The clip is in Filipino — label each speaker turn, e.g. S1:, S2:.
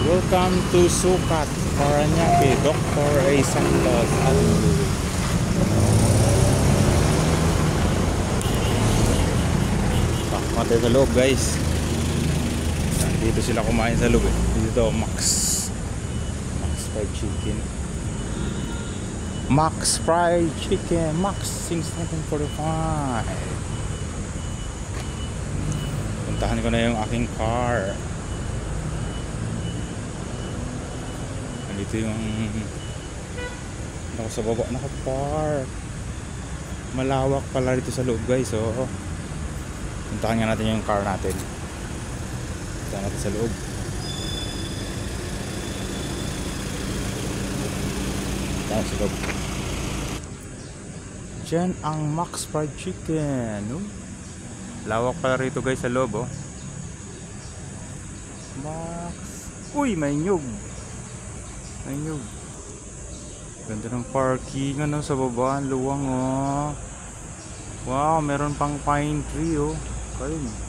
S1: Welcome to Sukat, Parañaque, Dr. A. Santos. Takot tayo sa loob, guys. Dito sila kumain sa loob eh. Dito Max Fried Chicken. Max Fried Chicken. Max since 1945. Puntahan ko na yung aking car. Dito yung ako sa baba nakapark. Malawak pala dito sa loob, guys. So puntahan nga natin yung car natin. Puntahan natin sa loob. Puntahan sa loob. Diyan ang Max Fried Chicken, no? Lawak pala rito, guys, sa loob, oh. Max. Uy, may nyug. Ayun, ganda ng parking, ano, sa baba, ang luwang, oh. Wow, meron pang pine tree, oh. Ayun.